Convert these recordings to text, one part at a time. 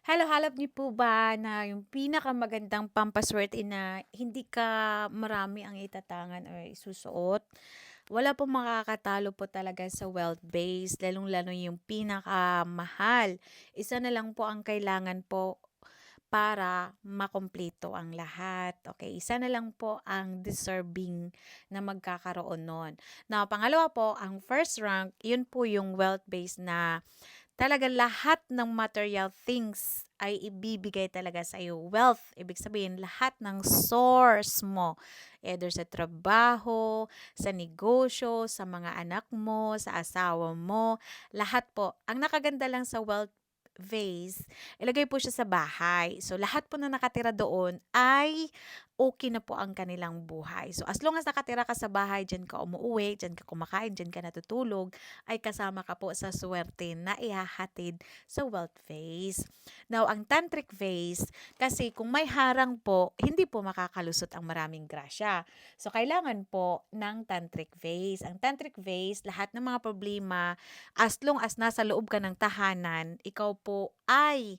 Hello, hanap niyo po ba na yung pinakamagandang pampaswerte na hindi ka marami ang itatangan or isusuot? Wala pong makakatalo po talaga sa wealth base, lalong-lalo yung pinakamahal. Isa na lang po ang kailangan po para makumpleto ang lahat. Okay, isa na lang po ang deserving na magkakaroon nun. Now, pangalawa po, ang first rank, yun po yung wealth base na talaga lahat ng material things ay ibibigay talaga sa iyo. Wealth, ibig sabihin lahat ng source mo, either sa trabaho, sa negosyo, sa mga anak mo, sa asawa mo, lahat po. Ang nakaganda lang sa wealth vase, ilagay po siya sa bahay. So, lahat po na nakatira doon ay okay na po ang kanilang buhay. So, as long as nakatira ka sa bahay, dyan ka umuuwi, dyan ka kumakain, dyan ka natutulog, ay kasama ka po sa swerte na ihahatid sa wealth phase. Now, ang tantric phase, kasi kung may harang po, hindi po makakalusot ang maraming grasya. So, kailangan po ng tantric phase. Ang tantric phase, lahat ng mga problema, as long as nasa loob ka ng tahanan, ikaw po ay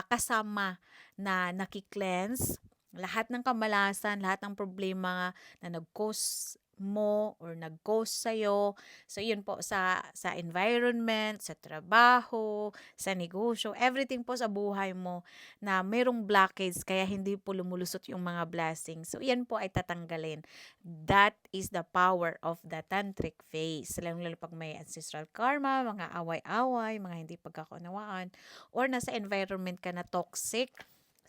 kasama na nakikleanse lahat ng kamalasan, lahat ng problema na nag-cause mo or nag-cause sa'yo. So, yun po sa environment, sa trabaho, sa negosyo, everything po sa buhay mo na mayroong blockage kaya hindi po lumulusot yung mga blessings. So, yan po ay tatanggalin. That is the power of the tantric phase. Lalo pag may ancestral karma, mga away-away, mga hindi pagkakaunawaan, or nasa environment ka na toxic.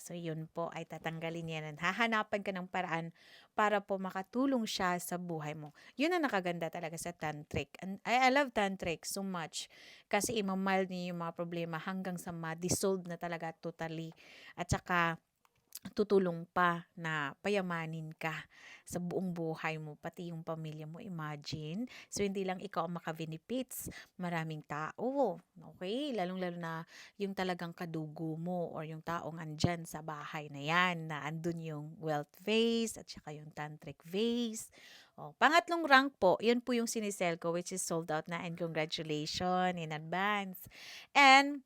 So, yun po ay tatanggalin yan. Hahanapan ka ng paraan para po makatulong siya sa buhay mo. Yun ang nakaganda talaga sa tantric. And I love tantric so much kasi imamild niya yung mga problema hanggang sa ma-dissolve na talaga totally. At saka tutulong pa na payamanin ka sa buong buhay mo, pati yung pamilya mo, imagine. So, hindi lang ikaw ang maka-benefits, maraming tao. Okay? Lalong-lalo na yung talagang kadugo mo or yung taong andyan sa bahay na yan, na andun yung wealth vase at saka yung tantric vase. Pangatlong rank po, yun po yung sinisell ko, which is sold out na, and congratulations in advance. And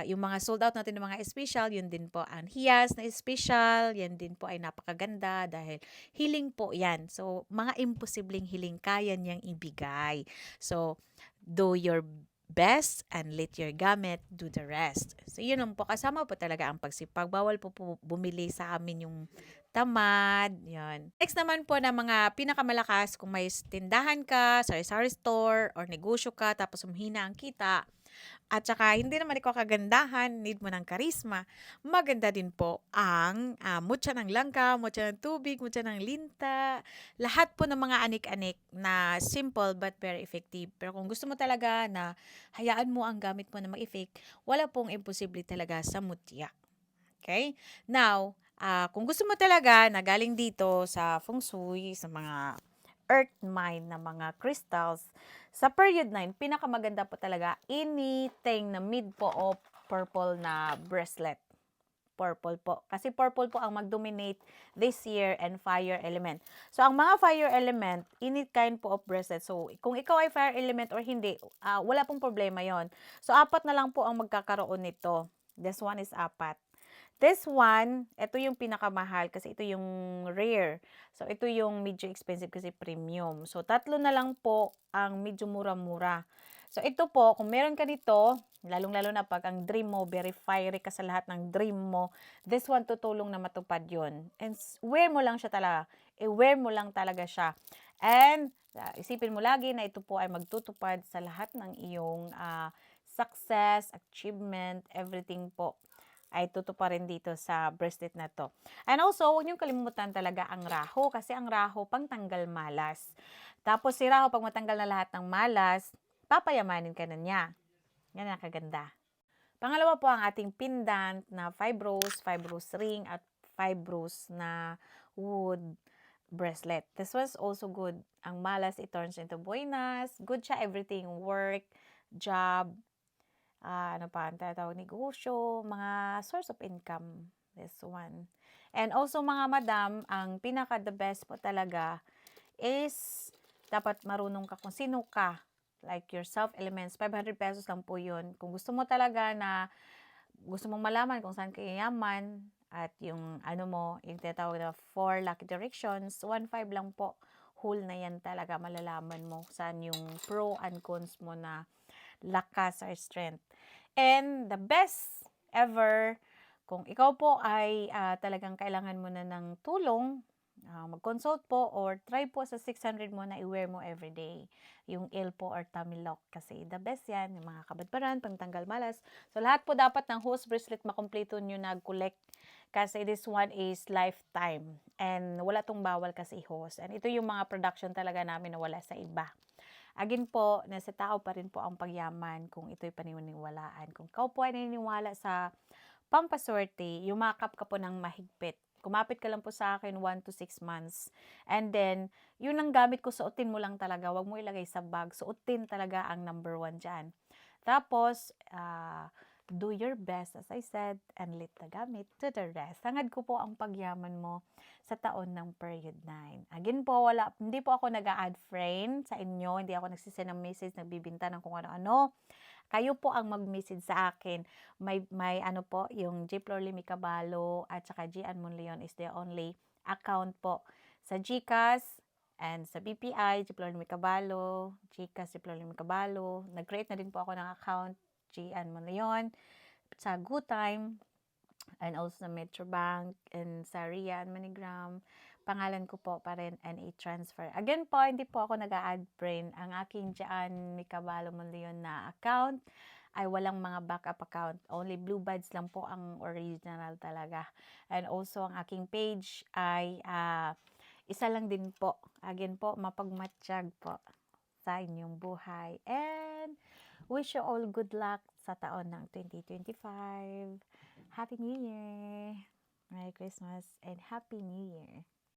yung mga sold out natin ng mga special, yun din po ang hiyas na special, yan din po ay napakaganda dahil healing po yan. So, mga imposibleng healing kaya niyang ibigay. So, do your best and let your gamit do the rest. So, yun lang po. Kasama po talaga ang pagsipag. Bawal po bumili sa amin yung tamad. Yan. Next naman po na mga pinakamalakas, kung may tindahan ka, sari-sari store, or negosyo ka, tapos humina ang kita, at saka hindi naman ikaw kagandahan, need mo ng karisma, maganda din po ang mutya ng langka, mutya ng tubig, mutya ng linta, lahat po ng mga anik-anik na simple but very effective. Pero kung gusto mo talaga na hayaan mo ang gamit mo na mag-effect, wala pong imposible talaga sa mutya. Okay? Now, kung gusto mo talaga na galing dito sa feng shui, sa mga earth mine na mga crystals, sa period 9, pinakamaganda po talaga anything na mid po o purple na bracelet. Purple po. Kasi purple po ang mag-dominate this year and fire element. So, ang mga fire element, any kind po of bracelet. So, kung ikaw ay fire element or hindi, wala pong problema yon. So, 4 na lang po ang magkakaroon nito. This one is 4. This one, ito yung pinakamahal kasi ito yung rare. So, ito yung medyo expensive kasi premium. So, 3 na lang po ang medyo mura-mura. So, ito po, kung meron ka nito, lalong-lalo na pag ang dream mo, very fiery ka sa lahat ng dream mo, this one tutulong na matupad yon. And wear mo lang siya talaga. I-wear mo lang talaga siya. And isipin mo lagi na ito po ay magtutupad sa lahat ng iyong success, achievement, everything po ay tutuparin dito sa bracelet na to. And also, huwag niyong kalimutan talaga ang raho kasi ang raho pangtanggal malas. Tapos si raho pag matanggal na lahat ng malas, papayamanin ka na niya. Yan ang kaganda. Pangalawa po ang ating pendant na 5 rose ring at 5 rose na wood bracelet. This was also good. Ang malas, it turns into buenas. Good siya everything. Work, job, ano pa, ang tinatawag negosyo, mga source of income. This one. And also mga madam, ang pinaka the best po talaga is dapat marunong ka kung sino ka. Like your self elements, 500 pesos lang po yun. Kung gusto mo talaga na gusto mong malaman kung saan ka yayaman at yung ano mo, yung tinatawag na 4 lucky directions, 1-5 lang po. Whole na yan talaga, malalaman mo saan yung pro and cons mo na lakas or strength. And the best ever, kung ikaw po ay talagang kailangan mo na ng tulong, mag-consult po or try po sa 600 mo na i-wear mo everyday. Yung ill po or tummy lock kasi the best yan, yung mga kabadbaran, pangtanggal malas. So lahat po dapat ng hose bracelet makumpleto nyo nag-collect kasi this one is lifetime and wala tong bawal kasi i-hose. And ito yung mga production talaga namin na wala sa iba. Again po, nasa tao pa rin po ang pagyaman kung ito'y paniniwalaan. Kung ikaw po ay naniniwala sa pampaswerte, yumakap ka po ng mahigpit. Kumapit ka lang po sa akin 1 to 6 months. And then, yun ang gamit ko, suotin mo lang talaga. Huwag mo ilagay sa bag. Suotin talaga ang number 1 dyan. Tapos, do your best, as I said, and let the gamit to the rest. Hangad ko po ang pagyaman mo sa taon ng period 9. Again po, hindi po ako nag-a-add friend sa inyo. Hindi ako nagsisend ng message, nagbibinta ng kung ano-ano. Kayo po ang mag-message sa akin. May ano po, yung J. Florly Micabalo at saka G. Anmon Leon is the only account po. Sa GCash and sa BPI, J. Florly Micabalo, GCash, J. Florly Micabalo. Nag-create na din po ako ng account, G. Anmon Leon. Sa GoTime, and also sa Metrobank, and sa RIA and MoneyGram. Pangalan ko po pa rin NA Transfer. Again po, hindi po ako nag-a-add friend. Ang aking dyan, Micabalo Monleon na account ay walang mga backup account. Only Blue Buds lang po ang original talaga. And also, ang aking page ay isa lang din po. Again po, mapagmatsyag po sa inyong buhay. And wish you all good luck sa taon ng 2025. Happy New Year! Merry Christmas and Happy New Year!